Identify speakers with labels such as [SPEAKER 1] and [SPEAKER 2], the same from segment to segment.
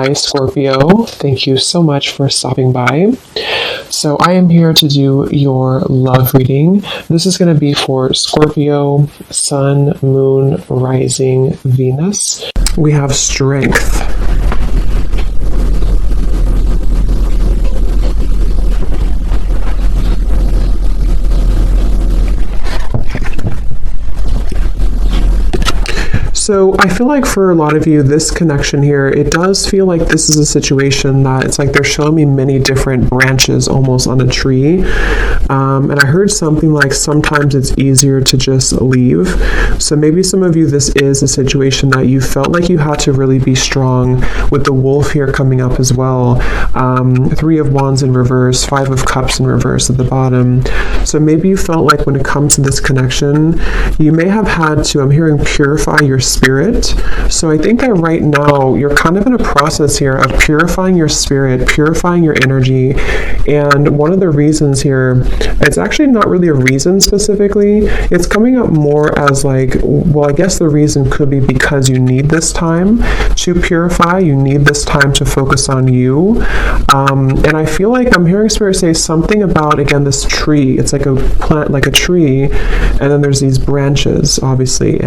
[SPEAKER 1] Hi, Scorpio. Thank you so much for stopping by. So I am here to do your love reading. This is going to be for Scorpio, Sun, Moon, Rising, Venus. We have strength. So I feel like for a lot of you, this connection here, it does feel like this is a situation that it's like they're showing me many different branches almost on a tree. And I heard something like sometimes it's easier to just leave. So maybe some of you, this is a situation that you felt like you had to really be strong with the wolf here coming up as well. 3 of Wands in reverse, 5 of Cups in reverse at the bottom. So maybe you felt like when it comes to this connection, you may have had to, I'm hearing, purify your spirit. So I think that right now you're kind of in a process here of purifying your spirit, purifying your energy. And one of the reasons here, it's actually not really a reason specifically. It's coming up more as like, well, I guess the reason could be because you need this time to purify. You need this time to focus on you. And I feel like I'm hearing Spirit say something about, again, this tree. It's like a plant, like a tree. And then there's these branches, obviously.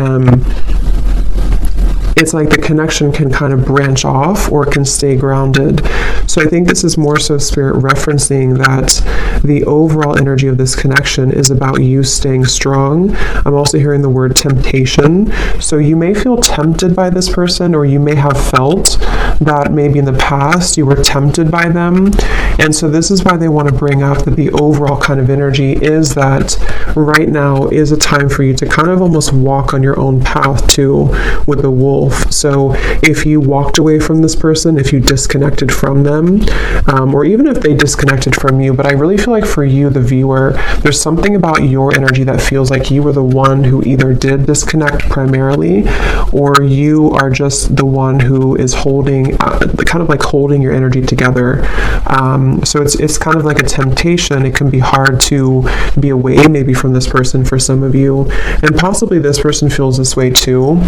[SPEAKER 1] It's like the connection can kind of branch off or can stay grounded. So I think this is more so Spirit referencing that the overall energy of this connection is about you staying strong. I'm also hearing the word temptation. So you may feel tempted by this person, or you may have felt that maybe in the past you were tempted by them. And so this is why they want to bring up that the overall kind of energy is that right now is a time for you to kind of almost walk on your own path too with the wolf. So if you walked away from this person, if you disconnected from them, or even if they disconnected from you, but I really feel like for you, the viewer, there's something about your energy that feels like you were the one who either did disconnect primarily, or you are just the one who is holding, kind of like holding your energy together. So it's kind of like a temptation. It can be hard to be away maybe from this person for some of you, and possibly this person feels this way too.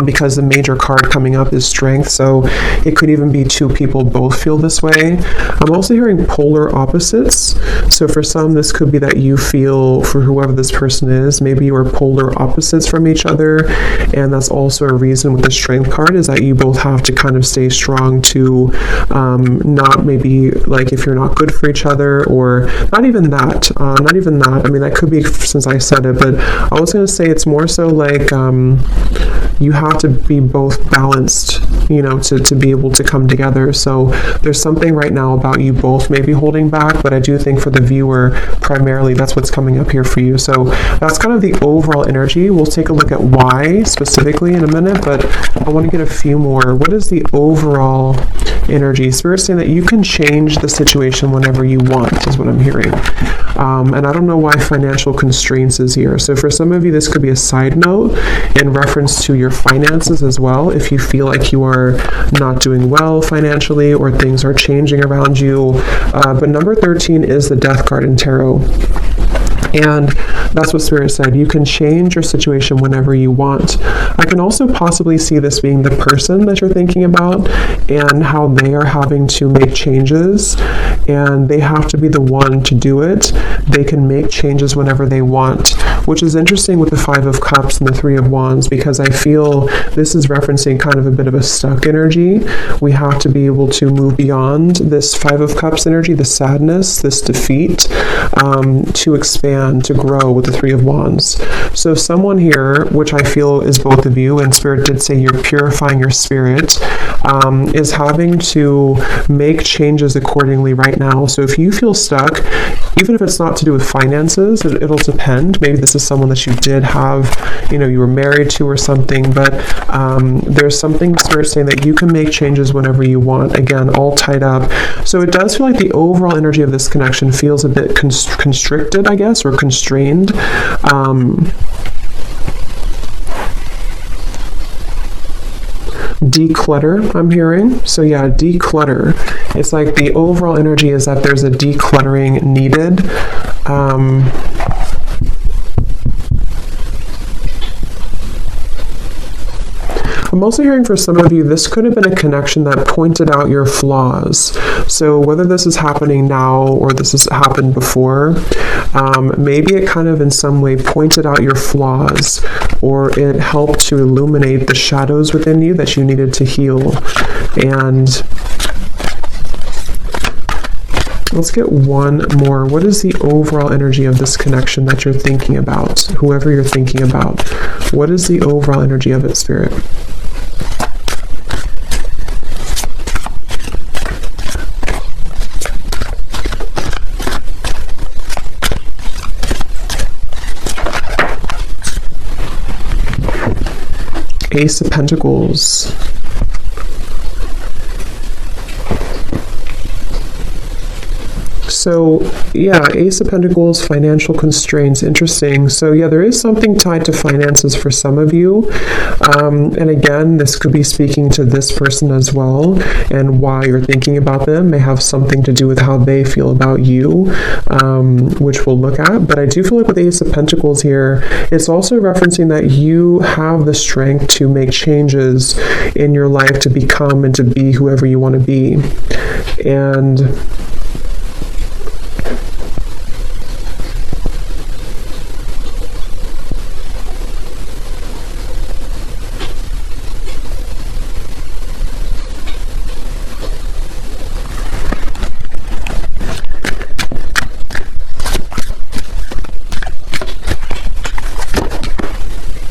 [SPEAKER 1] Because the major card coming up is strength, so it could even be 2 people both feel this way. I'm also hearing polar opposites. So for some, this could be that you feel, for whoever this person is, maybe you are polar opposites from each other, and that's also a reason with the strength card is that you both have to kind of stay strong to not maybe like if you're not good for each other, or not even that. I mean, that could be since I said it, but I was going to say it's more so like you have to be both balanced, you know, to be able to come together. So there's something right now about you both maybe holding back, but I do think for the viewer, primarily, that's what's coming up here for you. So that's kind of the overall energy. We'll take a look at why specifically in a minute, but I want to get a few more. What is the overall energy? Spirit's saying that you can change the situation whenever you want, is what I'm hearing. And I don't know why financial constraints is here. So for some of you, this could be a side note in reference to your finances as well. If you feel like you are not doing well financially or things are changing around you. But number 13 is the Death card in tarot. And that's what Spirit said. You can change your situation whenever you want. I can also possibly see this being the person that you're thinking about and how they are having to make changes, and they have to be the one to do it. They can make changes whenever they want, which is interesting with the 5 of Cups and the 3 of Wands, because I feel this is referencing kind of a bit of a stuck energy. We have to be able to move beyond this 5 of Cups energy, the sadness, this defeat, to expand, to grow with the 3 of Wands. So someone here, which I feel is both of you, and Spirit did say you're purifying your spirit, is having to make changes accordingly right now. So if you feel stuck, even if it's not to do with finances, it'll depend. Maybe this is someone that you did have, you know, you were married to or something, but there's something Spirit saying that you can make changes whenever you want. Again, all tied up. So it does feel like the overall energy of this connection feels a bit constricted, I guess, or constrained. Declutter, I'm hearing. So yeah, declutter. It's like the overall energy is that there's a decluttering needed. I'm also hearing for some of you, this could have been a connection that pointed out your flaws. So whether this is happening now or this has happened before, maybe it kind of in some way pointed out your flaws, or it helped to illuminate the shadows within you that you needed to heal. And let's get one more. What is the overall energy of this connection that you're thinking about? Whoever you're thinking about, what is the overall energy of it, Spirit? Ace of Pentacles. So, yeah, Ace of Pentacles, financial constraints, interesting. So, yeah, there is something tied to finances for some of you. And again, this could be speaking to this person as well, and why you're thinking about them may have something to do with how they feel about you, which we'll look at. But I do feel like with Ace of Pentacles here, it's also referencing that you have the strength to make changes in your life to become and to be whoever you want to be. And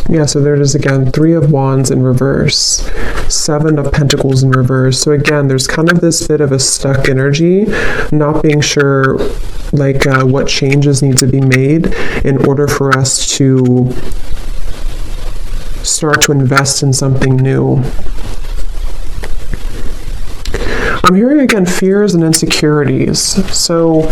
[SPEAKER 1] yeah, so there it is again, 3 of Wands in reverse, 7 of Pentacles in reverse. So again, there's kind of this bit of a stuck energy, not being sure like what changes need to be made in order for us to start to invest in something new. I'm hearing again fears and insecurities. So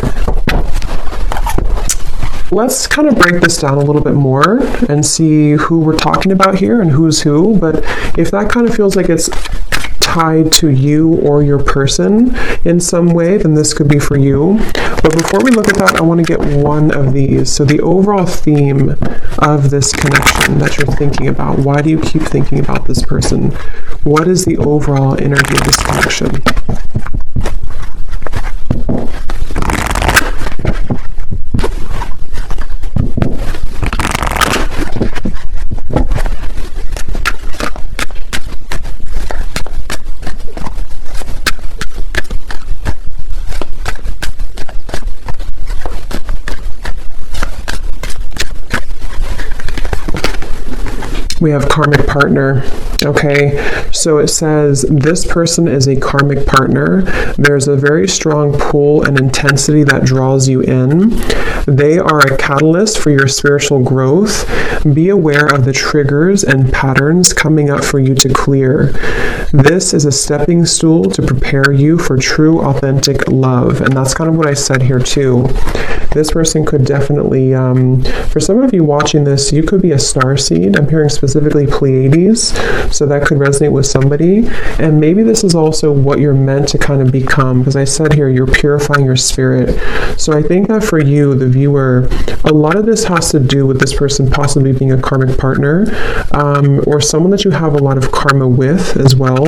[SPEAKER 1] let's kind of break this down a little bit more and see who we're talking about here and who's who. But if that kind of feels like it's tied to you or your person in some way, then this could be for you. But before we look at that, I want to get one of these. So the overall theme of this connection that you're thinking about, why do you keep thinking about this person? What is the overall energy of this connection? We have karmic partner. Okay, so it says this person is a karmic partner. There's a very strong pull and intensity that draws you in. They are a catalyst for your spiritual growth. Be aware of the triggers and patterns coming up for you to clear. This is a stepping stool to prepare you for true, authentic love. And that's kind of what I said here too. This person could definitely, for some of you watching this, you could be a starseed. I'm hearing specifically Pleiades, so that could resonate with somebody. And maybe this is also what you're meant to kind of become, because I said here, you're purifying your spirit. So I think that for you, the viewer, a lot of this has to do with this person possibly being a karmic partner, or someone that you have a lot of karma with as well.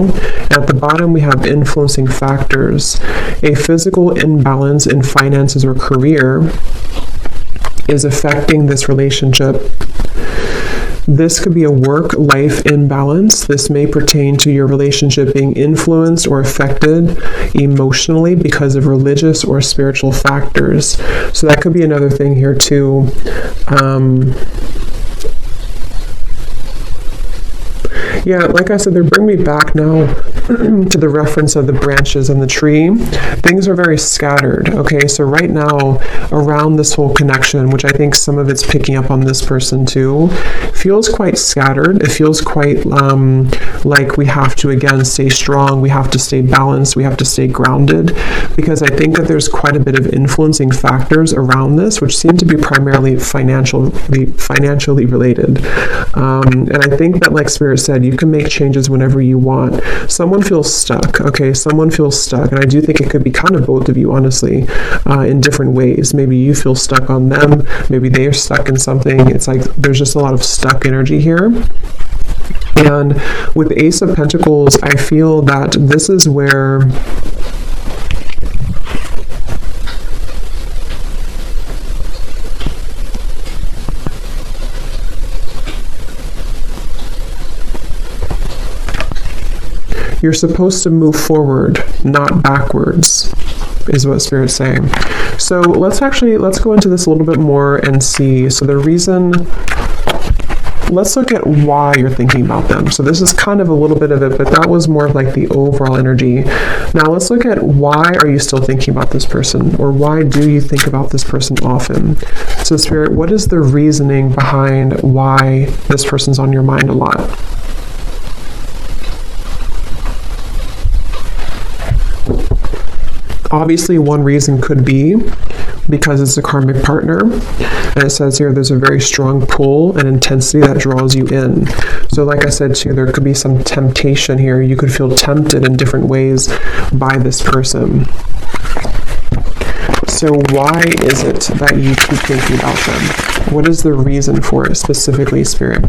[SPEAKER 1] At the bottom, we have influencing factors. A physical imbalance in finances or career is affecting this relationship. This could be a work-life imbalance. This may pertain to your relationship being influenced or affected emotionally because of religious or spiritual factors. So that could be another thing here too. Yeah, like I said, they bring me back now to the reference of the branches and the tree. Things are very scattered. Okay, so right now, around this whole connection, which I think some of it's picking up on this person too, feels quite scattered. It feels quite like we have to, again, stay strong. We have to stay balanced. We have to stay grounded, because I think that there's quite a bit of influencing factors around this, which seem to be primarily financially related. And I think that, like Spirit said, you can make changes whenever you want. Someone feels stuck, okay? Someone feels stuck, and I do think it could be kind of both of you, honestly, in different ways. Maybe you feel stuck on them, maybe they are stuck in something. It's like there's just a lot of stuck energy here. And with the Ace of Pentacles, I feel that this is where you're supposed to move forward, not backwards, is what Spirit's saying. So let's go into this a little bit more and see. So the reason, let's look at why you're thinking about them. So this is kind of a little bit of it, but that was more of like the overall energy. Now let's look at why are you still thinking about this person, or why do you think about this person often? So Spirit, what is the reasoning behind why this person's on your mind a lot? Obviously, one reason could be because it's a karmic partner. And it says here there's a very strong pull and intensity that draws you in. So like I said to you, there could be some temptation here. You could feel tempted in different ways by this person. So why is it that you keep thinking about them? What is the reason for it specifically, Spirit?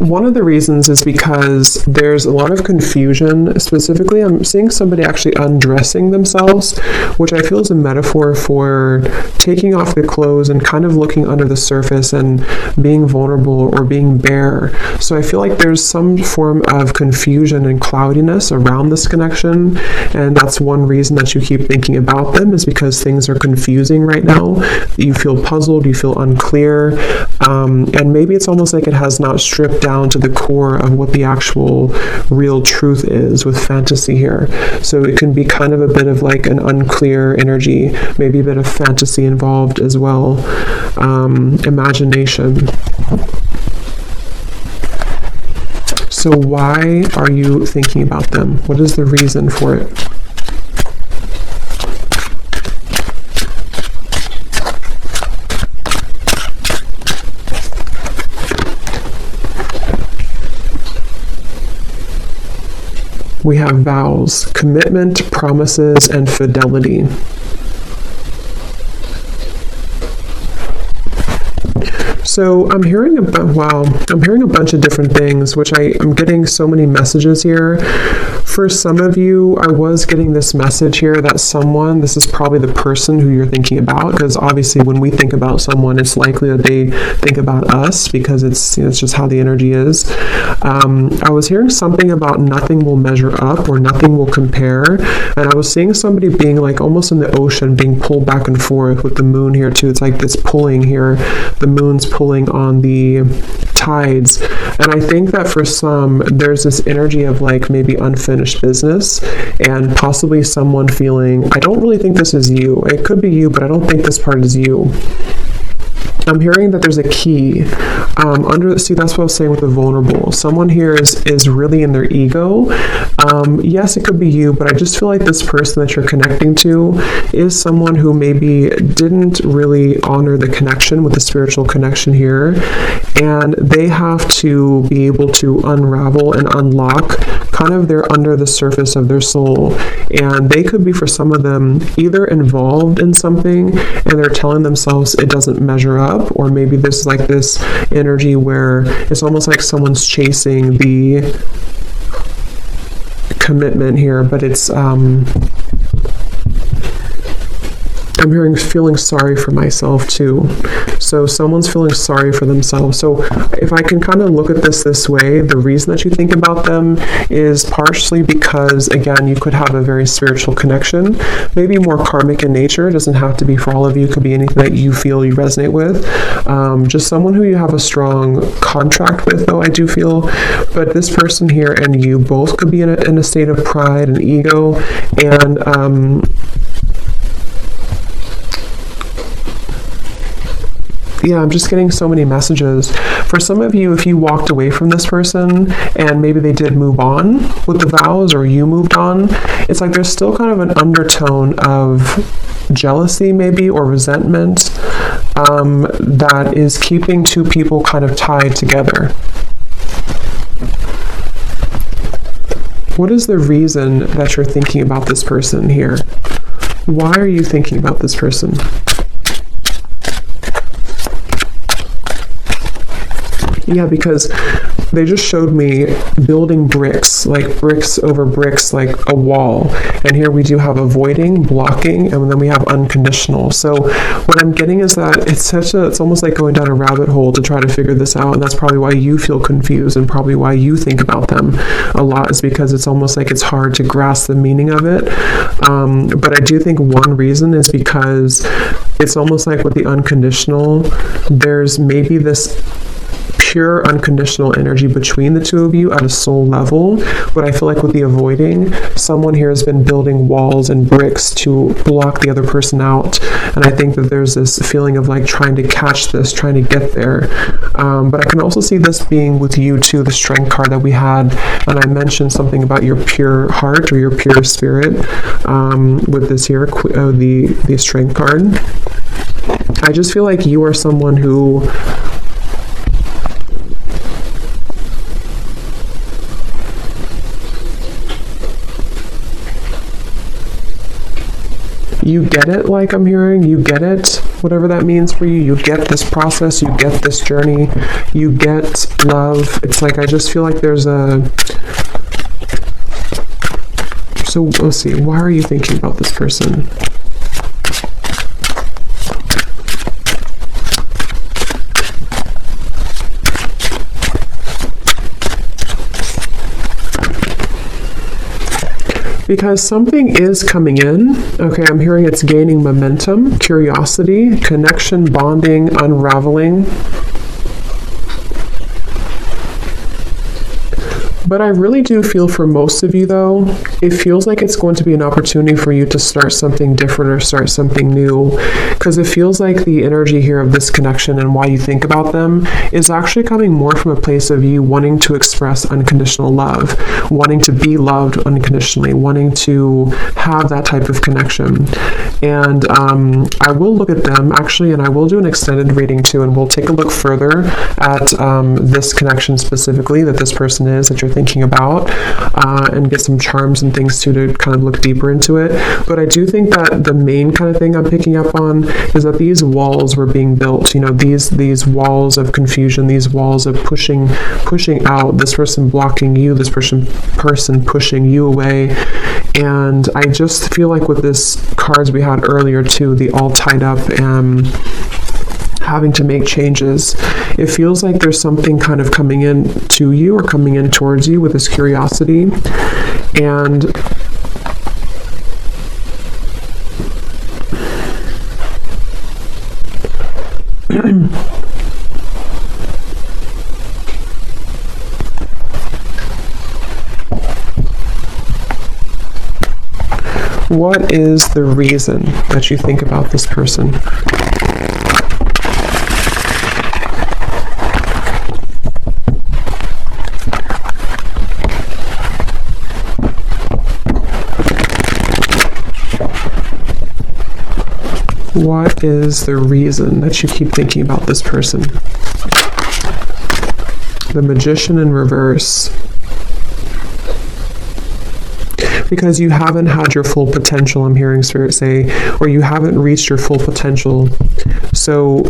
[SPEAKER 1] One of the reasons is because there's a lot of confusion. Specifically, I'm seeing somebody actually undressing themselves, which I feel is a metaphor for taking off the clothes and kind of looking under the surface and being vulnerable or being bare. So I feel like there's some form of confusion and cloudiness around this connection, and that's one reason that you keep thinking about them, is because things are confusing right now. You feel puzzled, you feel unclear, and maybe it's almost like it has not stripped down to the core of what the actual real truth is with fantasy here. So it can be kind of a bit of like an unclear energy, maybe a bit of fantasy involved as well, imagination. So why are you thinking about them? What is the reason for it? We have vows, commitment, promises, and fidelity. So I'm hearing a bunch of different things, which I'm getting so many messages here. For some of you, I was getting this message here that this is probably the person who you're thinking about, because obviously when we think about someone, it's likely that they think about us, because it's just how the energy is. I was hearing something about nothing will measure up or nothing will compare, and I was seeing somebody being like almost in the ocean, being pulled back and forth with the moon here too. It's like this pulling here. The moon's pulling on the tides, and I think that for some there's this energy of like maybe unfinished business, and possibly someone feeling, I don't really think this is you. It could be you, but I don't think this part is you. I'm hearing that there's a key see, that's what I was saying with the vulnerable. Someone here is really in their ego. Yes, it could be you, but I just feel like this person that you're connecting to is someone who maybe didn't really honor the connection with the spiritual connection here, and they have to be able to unravel and unlock kind of their under the surface of their soul. And they could be, for some of them, either involved in something and they're telling themselves it doesn't measure up, or maybe there's like this energy where it's almost like someone's chasing the commitment here, but it's I'm hearing feeling sorry for myself too. So someone's feeling sorry for themselves. So if I can kind of look at this way, the reason that you think about them is partially because, again, you could have a very spiritual connection, maybe more karmic in nature. It doesn't have to be for all of you. It could be anything that you feel you resonate with. Just someone who you have a strong contract with, though, I do feel. But this person here and you both could be in a state of pride and ego, and yeah, I'm just getting so many messages. For some of you, if you walked away from this person and maybe they did move on with the vows, or you moved on, it's like there's still kind of an undertone of jealousy maybe, or resentment, that is keeping two people kind of tied together. What is the reason that you're thinking about this person here? Why are you thinking about this person? Yeah, because they just showed me building bricks, like bricks over bricks, like a wall. And here we do have avoiding, blocking, and then we have unconditional. So what I'm getting is that it's almost like going down a rabbit hole to try to figure this out. And that's probably why you feel confused and probably why you think about them a lot, is because it's almost like it's hard to grasp the meaning of it. But I do think one reason is because it's almost like with the unconditional, there's maybe this pure unconditional energy between the two of you at a soul level. But I feel like with the avoiding, someone here has been building walls and bricks to block the other person out. And I think that there's this feeling of like trying to catch this, trying to get there. But I can also see this being with you too, the strength card that we had. And I mentioned something about your pure heart or your pure spirit with this here, the strength card. I just feel like you are someone who you get it, like I'm hearing, you get it, whatever that means for you. You get this process, you get this journey, you get love. It's like, I just feel like there's a... So let's see, why are you thinking about this person? Because something is coming in. Okay, I'm hearing it's gaining momentum, curiosity, connection, bonding, unraveling. But I really do feel for most of you, though, it feels like it's going to be an opportunity for you to start something different or start something new. Because it feels like the energy here of this connection and why you think about them is actually coming more from a place of you wanting to express unconditional love, wanting to be loved unconditionally, wanting to have that type of connection. And I will look at them, actually, and I will do an extended reading, too, and we'll take a look further at this connection specifically that this person is, that you're thinking about, and get some charms and things too to kind of look deeper into it. But I do think that the main kind of thing I'm picking up on is that these walls were being built, you know, these walls of confusion, these walls of pushing out, this person blocking you, this person pushing you away. And I just feel like with this cards we had earlier too, the all tied up and having to make changes, it feels like there's something kind of coming in to you or coming in towards you with this curiosity. And what is the reason that you think about this person? What is the reason that you keep thinking about this person? The Magician in reverse. Because you haven't had your full potential, I'm hearing Spirit say, or you haven't reached your full potential. So,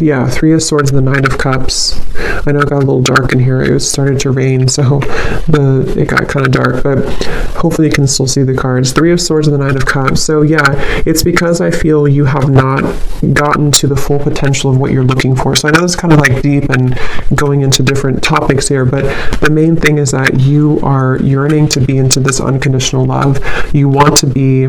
[SPEAKER 1] yeah, Three of Swords and the Nine of Cups. I know it got a little dark in here. It started to rain, so it got kind of dark, but hopefully you can still see the cards. Three of Swords and the Nine of Cups. So yeah, it's because I feel you have not gotten to the full potential of what you're looking for. So I know it's kind of like deep and going into different topics here, but the main thing is that you are yearning to be into this unconditional love. You want to be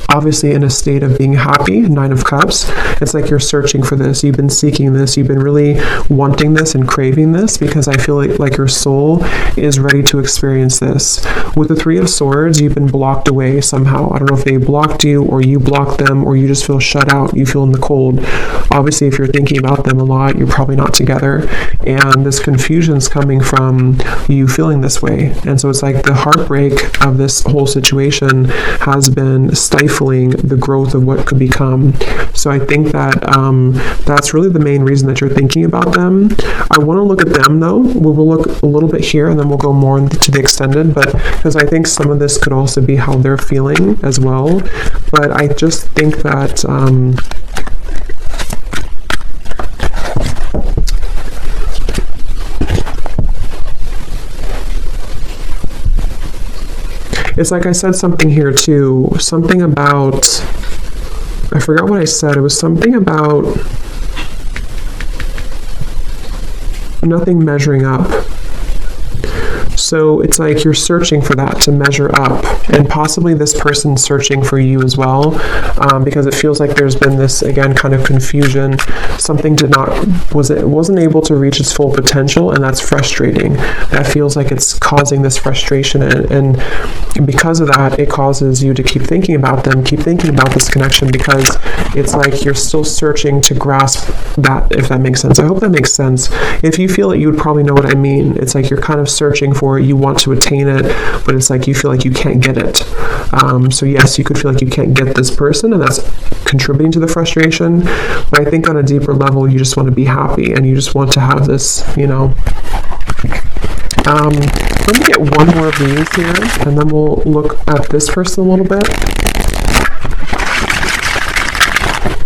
[SPEAKER 1] obviously in a state of being happy. Nine of Cups. It's like you're searching for this. You've been seeking this. You've been really wanting this and craving this, because I feel like your soul is ready to experience this. With the Three of Swords, you've been blocked away somehow. I don't know if they blocked you or you blocked them, or you just feel shut out. You feel in the cold. Obviously, if you're thinking about them a lot, you're probably not together. And this confusion is coming from you feeling this way. And so it's like the heartbreak of this whole situation has been stifling stifling the growth of what could become. So I think that that's really the main reason that you're thinking about them. I want to look at them though. We will look a little bit here and then we'll go more into the extended, but because I think some of this could also be how they're feeling as well. But I just think that it's like I said something here too, something about, I forgot what I said. It was something about nothing measuring up. So it's like you're searching for that to measure up, and possibly this person's searching for you as well, because it feels like there's been this, again, kind of confusion. Something wasn't able to reach its full potential, and that's frustrating. That feels like it's causing this frustration, and because of that, it causes you to keep thinking about them, keep thinking about this connection, because it's like you're still searching to grasp that, if that makes sense. I hope that makes sense. If you feel it, you would probably know what I mean. It's like you're kind of searching for it, you want to attain it, but it's like you feel like you can't get it. So yes, you could feel like you can't get this person, and that's contributing to the frustration. But I think on a deeper level, you just want to be happy, and you just want to have this, you know. Let me get one more of these here, and then we'll look at this person a little bit.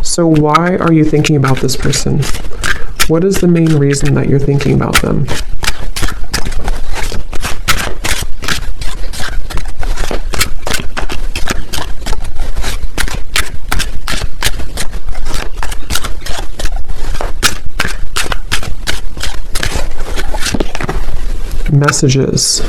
[SPEAKER 1] So why are you thinking about this person? What is the main reason that you're thinking about them? Messages.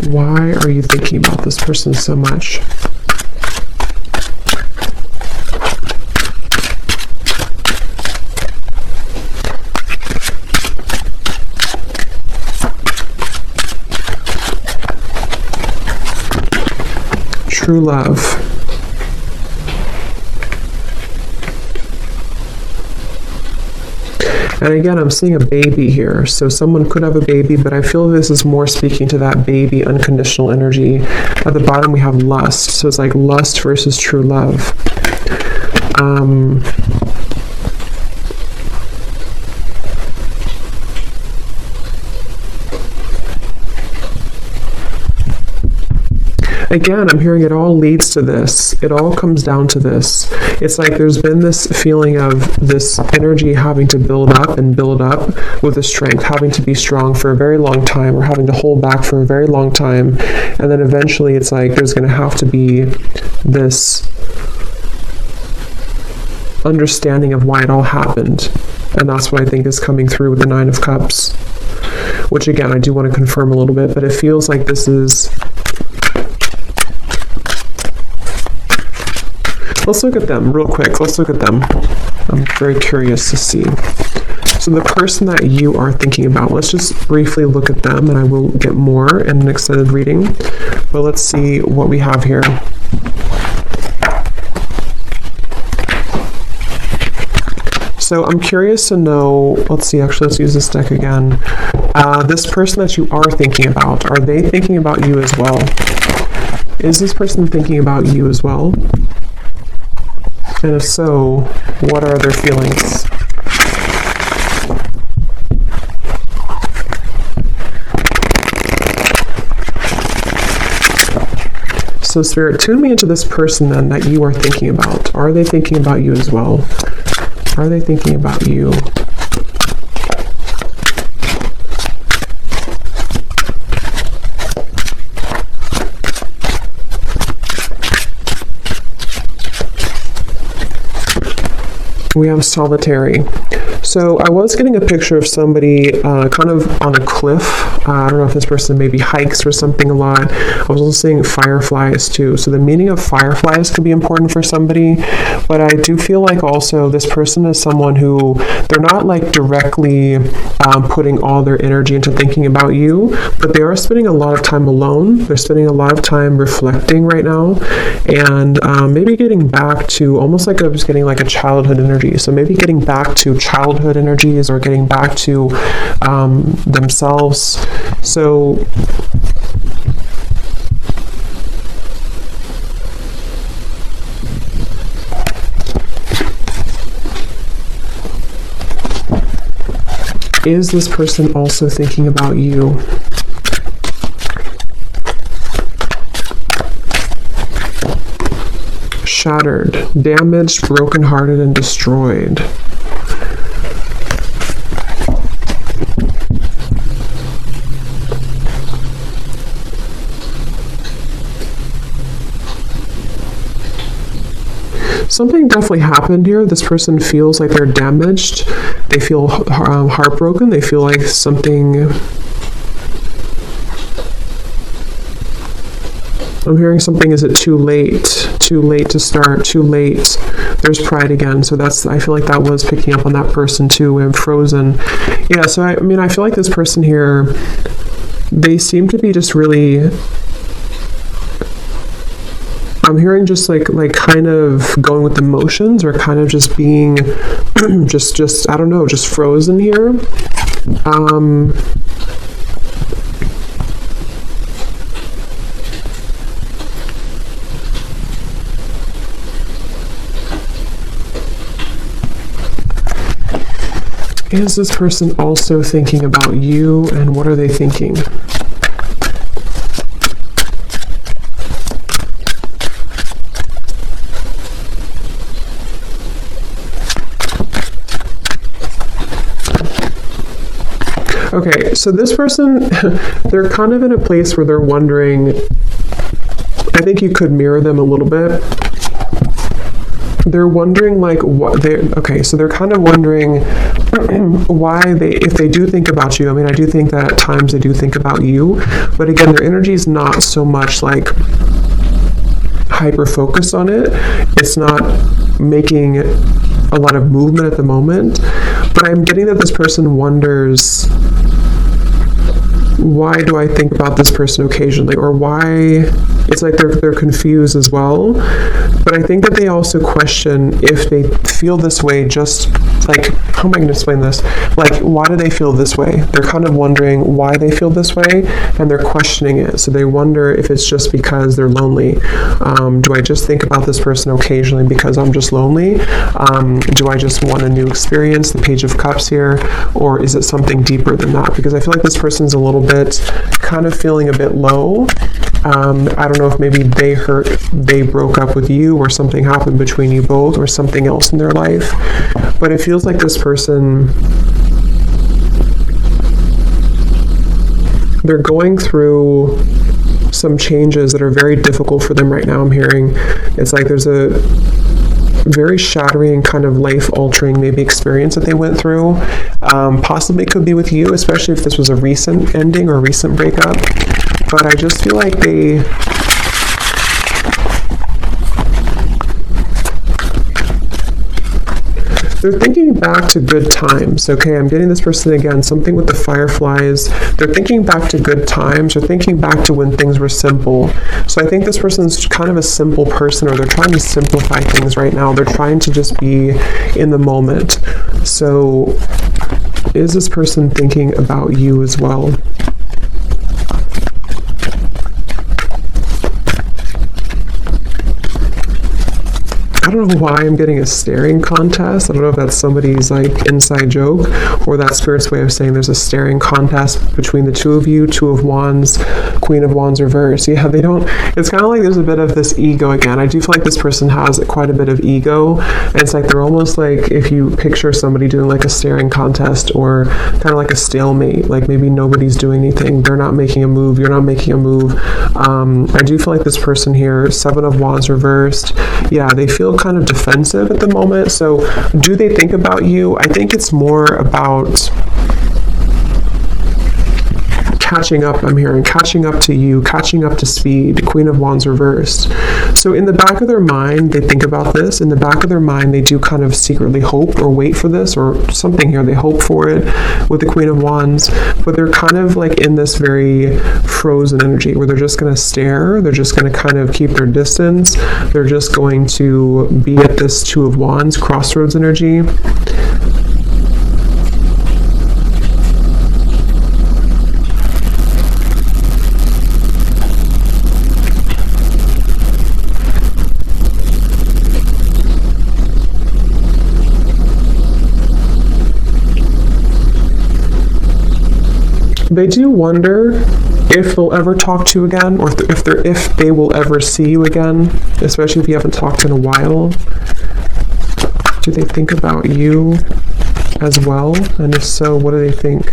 [SPEAKER 1] Why are you thinking about this person so much? True love. And again, I'm seeing a baby here. So someone could have a baby, but I feel this is more speaking to that baby unconditional energy. At the bottom, we have lust. So it's like lust versus true love. Again, I'm hearing it all leads to this. It all comes down to this. It's like there's been this feeling of this energy having to build up and build up with the strength, having to be strong for a very long time, or having to hold back for a very long time. And then eventually it's like there's going to have to be this understanding of why it all happened. And that's what I think is coming through with the Nine of Cups. Which again, I do want to confirm a little bit, but it feels like this is... Let's look at them real quick. Let's look at them. I'm very curious to see. So the person that you are thinking about, let's just briefly look at them, and I will get more in an extended reading. But let's see what we have here. So I'm curious to know, let's see, actually, let's use this deck again. This person that you are thinking about, are they thinking about you as well? Is this person thinking about you as well? And if so, what are their feelings? So Spirit, tune me into this person then that you are thinking about. Are they thinking about you as well? Are they thinking about you? We have solitary. So I was getting a picture of somebody kind of on a cliff, I don't know if this person maybe hikes or something a lot. I was also seeing fireflies too. So the meaning of fireflies could be important for somebody, but I do feel like also this person is someone who, they're not like directly putting all their energy into thinking about you, but they are spending a lot of time alone. They're spending a lot of time reflecting right now, and maybe getting back to almost like I was getting like a childhood energy. So maybe getting back to childhood energies or getting back to themselves. So is this person also thinking about you? Shattered, damaged, brokenhearted, and destroyed. Something definitely happened here. This person feels like they're damaged. They feel heartbroken. They feel like something... I'm hearing something, is it too late? Too late to start, too late. There's pride again. So that's, I feel like that was picking up on that person too. I'm frozen. Yeah, so I mean, I feel like this person here, they seem to be just really... I'm hearing just like kind of going with emotions, or kind of just being just I don't know, just frozen here. Is this person also thinking about you, and what are they thinking? Okay, so this person, they're kind of in a place where they're wondering, I think you could mirror them a little bit. They're wondering like what they, okay, so they're kind of wondering why they, if they do think about you, I mean, I do think that at times they do think about you, but again, their energy is not so much like hyper focused on it. It's not making a lot of movement at the moment, but I'm getting that this person wonders, why do I think about this person occasionally, or why, it's like they're confused as well. But I think that they also question if they feel this way, just like, how am I going to explain this? Like, why do they feel this way? They're kind of wondering why they feel this way, and they're questioning it. So they wonder if it's just because they're lonely. Do I just think about this person occasionally because I'm just lonely? Do I just want a new experience, the Page of Cups here? Or is it something deeper than that? Because I feel like this person's a little bit kind of feeling a bit low. I don't know if maybe they broke up with you, or something happened between you both, or something else in their life. But it feels like this person, they're going through some changes that are very difficult for them right now. I'm hearing it's like there's a very shattering, kind of life-altering maybe experience that they went through. Possibly could be with you, especially if this was a recent ending or a recent breakup. But I just feel like they're thinking back to good times. Okay, I'm getting this person again, something with the fireflies. They're thinking back to good times. They're thinking back to when things were simple. So I think this person's kind of a simple person, or they're trying to simplify things right now. They're trying to just be in the moment. So is this person thinking about you as well? I don't know why I'm getting a staring contest. I don't know if that's somebody's like inside joke, or that Spirit's way of saying there's a staring contest between the two of you. Two of Wands, Queen of Wands reverse. Yeah, they don't, it's kind of like there's a bit of this ego again. I do feel like this person has quite a bit of ego, and it's like they're almost like, if you picture somebody doing like a staring contest, or kind of like a stalemate, like maybe nobody's doing anything, they're not making a move, you're not making a move. I do feel like this person here, Seven of Wands reversed, yeah, they feel kind of defensive at the moment. So do they think about you? I think it's more about catching up, I'm hearing, catching up to you, catching up to speed, Queen of Wands reversed. So in the back of their mind, they think about this. In the back of their mind, they do kind of secretly hope or wait for this or something here. They hope for it with the Queen of Wands, but they're kind of like in this very frozen energy where they're just going to stare. They're just going to kind of keep their distance. They're just going to be at this Two of Wands crossroads energy. They do wonder if they'll ever talk to you again, or if they will ever see you again, especially if you haven't talked in a while. Do they think about you as well? And if so, what do they think?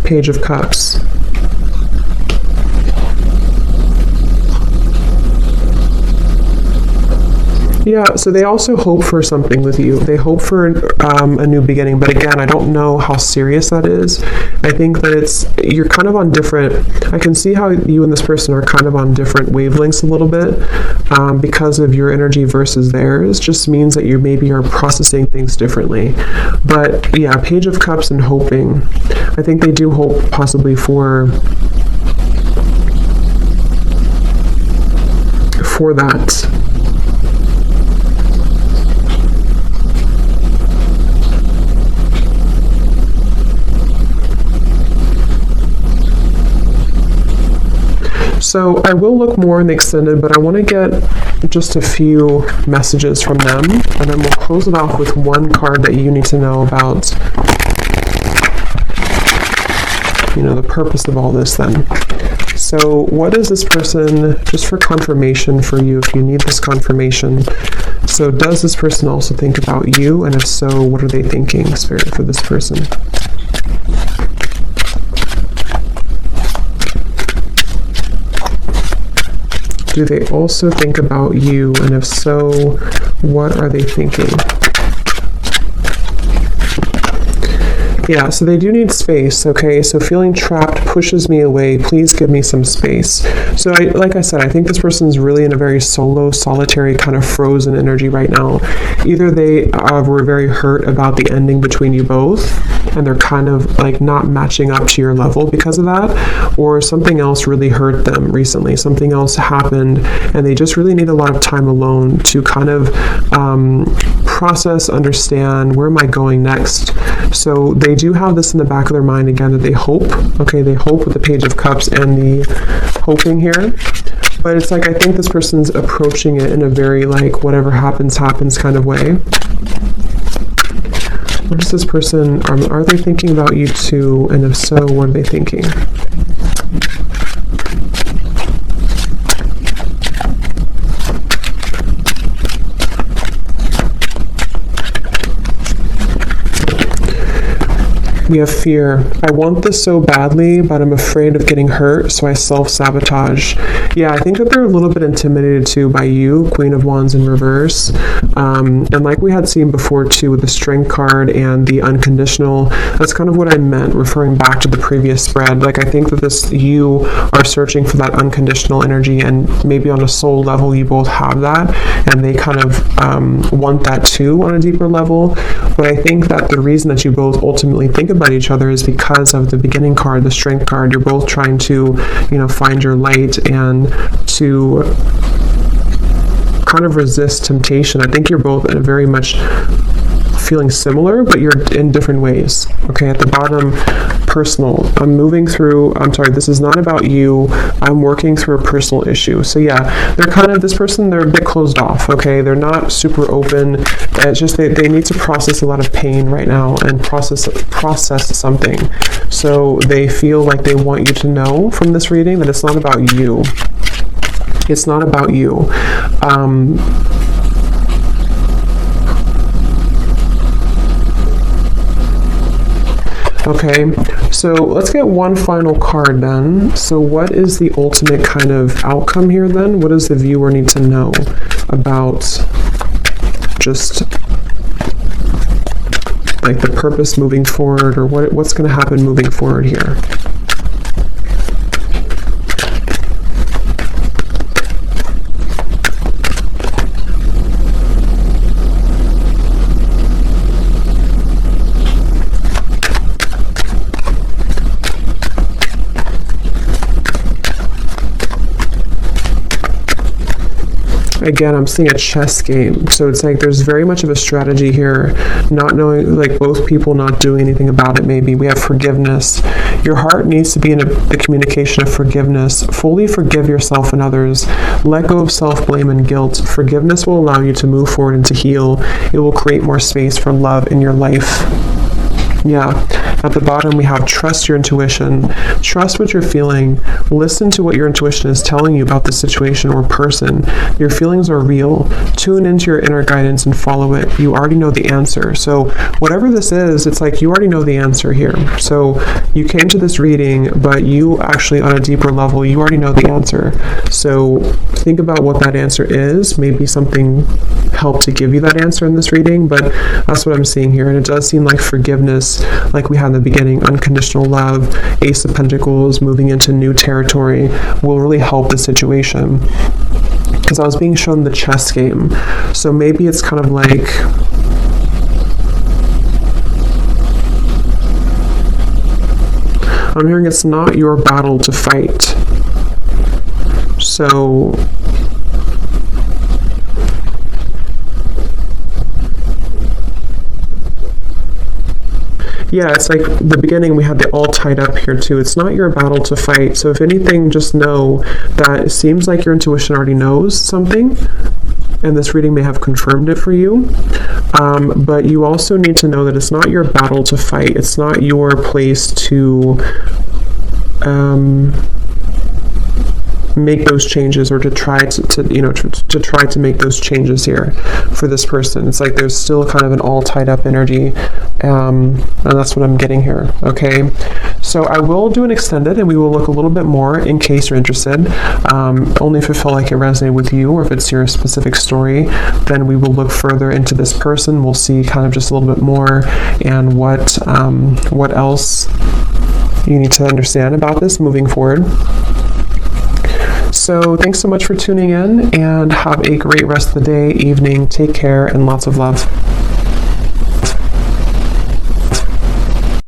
[SPEAKER 1] Page of Cups. Yeah, so they also hope for something with you. They hope for a new beginning, but again, I don't know how serious that is. I think that you're kind of on different, I can see how you and this person are kind of on different wavelengths a little bit because of your energy versus theirs. Just means that you maybe are processing things differently. But yeah, Page of Cups and hoping. I think they do hope possibly for that. So I will look more in the extended, but I want to get just a few messages from them, and then we'll close it off with one card that you need to know about, the purpose of all this then. So what is this person, just for confirmation for you, if you need this confirmation, so does this person also think about you, and if so, what are they thinking, Spirit, for this person? Do they also think about you? And if so, what are they thinking? Yeah, so they do need space, okay? So feeling trapped pushes me away. Please give me some space. So like I said, I think this person's really in a very solo, solitary, kind of frozen energy right now. Either they were very hurt about the ending between you both, and they're kind of like not matching up to your level because of that, or something else really hurt them recently. Something else happened, and they just really need a lot of time alone to kind of process, understand, where am I going next? So they do have this in the back of their mind again, that they hope. Okay, they hope with the Page of Cups and the hoping here. But it's like, I think this person's approaching it in a very like, whatever happens, happens kind of way. What is this person, are they thinking about you too? And if so, what are they thinking? We have fear. I want this so badly, but I'm afraid of getting hurt, so I self-sabotage. Yeah, I think that they're a little bit intimidated too by you, Queen of Wands in reverse. And like we had seen before too with the Strength card and the unconditional, that's kind of what I meant, referring back to the previous spread. Like, I think that you are searching for that unconditional energy, and maybe on a soul level you both have that, and they kind of want that too on a deeper level. But I think that the reason that you both ultimately think about each other is because of the beginning card, the Strength card. You're both trying to, find your light and to kind of resist temptation. I think you're both very much feeling similar, but you're in different ways. Okay, at the bottom, personal. This is not about you. I'm working through a personal issue. So yeah, they're a bit closed off, okay? They're not super open. It's just they need to process a lot of pain right now and process something. So they feel like they want you to know from this reading that it's not about you. It's not about you. Okay, so let's get one final card then. So what is the ultimate kind of outcome here then? What does the viewer need to know? about just like the purpose moving forward, or what's going to happen moving forward here. Again, I'm seeing a chess game. So it's like there's very much of a strategy here, not knowing, like both people not doing anything about it maybe. We have forgiveness. Your heart needs to be in a communication of forgiveness. Fully forgive yourself and others. Let go of self-blame and guilt. Forgiveness will allow you to move forward and to heal. It will create more space for love in your life. Yeah. At the bottom, we have trust your intuition. Trust what you're feeling. Listen to what your intuition is telling you about the situation or person. Your feelings are real. Tune into your inner guidance and follow it. You already know the answer. So whatever this is, it's like you already know the answer here. So you came to this reading, but you actually, on a deeper level, you already know the answer. So think about what that answer is. Maybe something helped to give you that answer in this reading, but that's what I'm seeing here. And it does seem like forgiveness, like we had in the beginning, unconditional love, Ace of Pentacles, moving into new territory, will really help the situation. Because I was being shown the chess game. So maybe it's kind of like, I'm hearing it's not your battle to fight. So yeah, it's like the beginning, we had the all tied up here too. It's not your battle to fight. So if anything, just know that it seems like your intuition already knows something, and this reading may have confirmed it for you. But you also need to know that it's not your battle to fight. It's not your place to make those changes, or to try to try to make those changes here for this person. It's like there's still kind of an all tied up energy, and that's what I'm getting here. Okay, so I will do an extended, and we will look a little bit more in case you're interested. Only if it felt like it resonated with you, or if it's your specific story, then we will look further into this person. We'll see kind of just a little bit more, and what else you need to understand about this moving forward. So thanks so much for tuning in, and have a great rest of the day, evening. Take care, and lots of love.